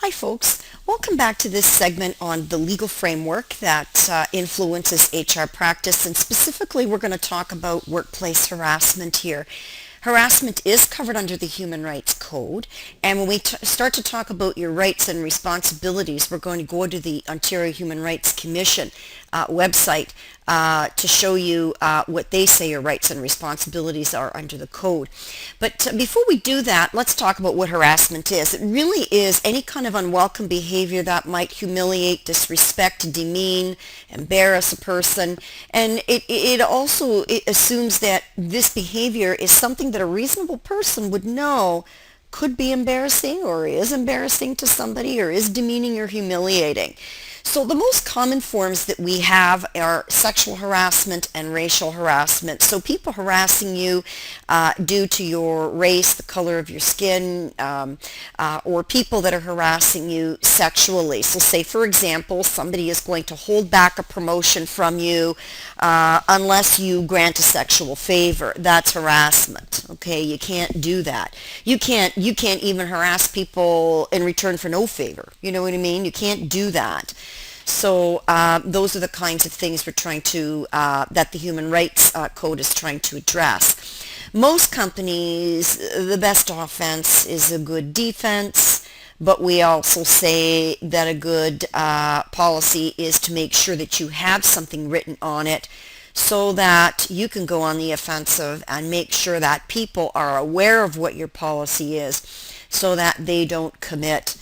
Hi folks, welcome back to this segment on the legal framework that influences HR practice, and specifically we're going to talk about workplace harassment here. Harassment is covered under the Human Rights Code, and when we start to talk about your rights and responsibilities, we're going to go to the Ontario Human Rights Commission website to show you what they say your rights and responsibilities are under the code. But before we do that, let's talk about what harassment is. It really is any kind of unwelcome behavior that might humiliate, disrespect, demean, embarrass a person. And it also assumes that this behavior is something that a reasonable person would know could be embarrassing or is embarrassing to somebody or is demeaning or humiliating. So the most common forms that we have are sexual harassment and racial harassment. So people harassing you due to your race, the color of your skin, or people that are harassing you sexually. So say, for example, somebody is going to hold back a promotion from you unless you grant a sexual favor. That's harassment. Okay, you can't do that. You can't even harass people in return for no favor. You know what I mean? You can't do that. So those are the kinds of things we're trying to, that the Human Rights Code is trying to address. Most companies, the best offense is a good defense, but we also say that a good policy is to make sure that you have something written on it so that you can go on the offensive and make sure that people are aware of what your policy is so that they don't commit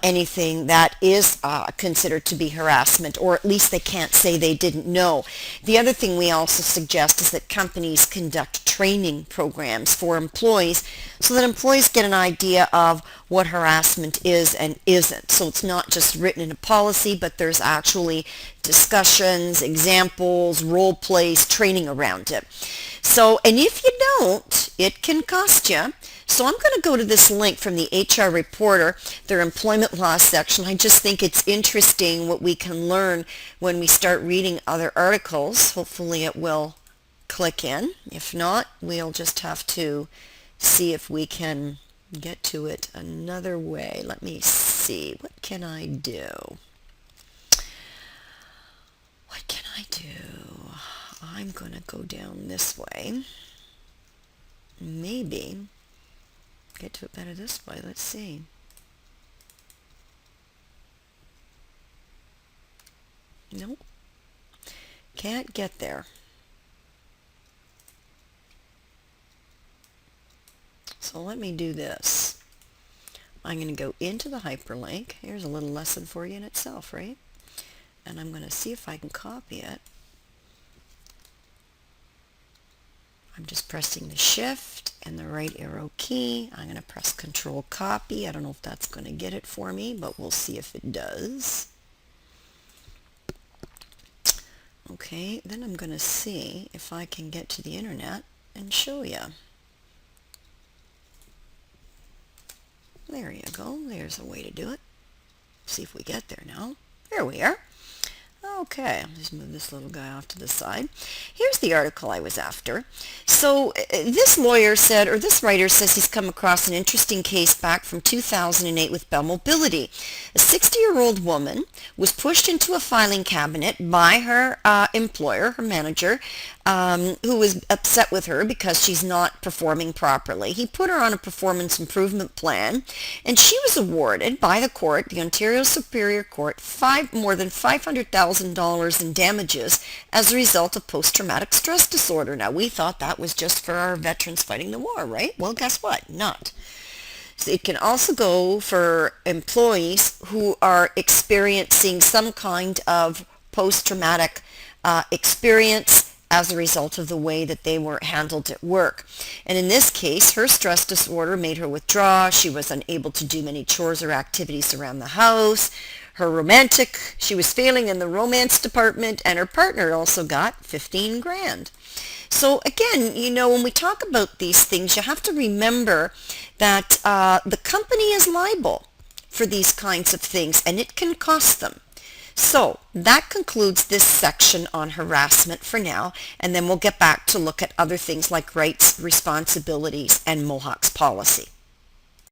anything that is considered to be harassment, or at least they can't say they didn't know. The other thing we also suggest is that companies conduct training programs for employees so that employees get an idea of what harassment is and isn't. So it's not just written in a policy, but there's actually discussions, examples, role plays, training around it. So, and if you don't, it can cost you. So I'm going to go to this link from the HR Reporter, their employment law section. I just think it's interesting what we can learn when we start reading other articles. Hopefully it will click in. If not, we'll just have to see if we can get to it another way. Let me see. What can I do? What can I do? I'm going to go down this way. Maybe get to it better this way. Let's see. Nope. Can't get there. So let me do this. I'm going to go into the hyperlink. Here's a little lesson for you in itself, right? And I'm going to see if I can copy it. I'm just pressing the shift and the right arrow key. I'm going to press control copy. I don't know if that's going to get it for me, but we'll see if it does. Okay, then I'm going to see if I can get to the internet and show you. There you go. There's a way to do it. See if we get there now. There we are. Okay, I'll just move this little guy off to the side. Here's the article I was after. So this lawyer said, or this writer says he's come across an interesting case back from 2008 with Bell Mobility. A 60-year-old woman was pushed into a filing cabinet by her employer, her manager, who was upset with her because she's not performing properly. He put her on a performance improvement plan, and she was awarded by the court, the Ontario Superior Court, more than $500,000 in damages as a result of post-traumatic stress disorder. Now, we thought that was just for our veterans fighting the war, right? Well, guess what? Not. So it can also go for employees who are experiencing some kind of post-traumatic experience as a result of the way that they were handled at work. And in this case, her stress disorder made her withdraw. She was unable to do many chores or activities around the house. She was failing in the romance department, and her partner also got 15 grand. So again, you know, when we talk about these things, you have to remember that the company is liable for these kinds of things, and it can cost them. So that concludes this section on harassment for now, and then we'll get back to look at other things like rights, responsibilities, and Mohawk's policy.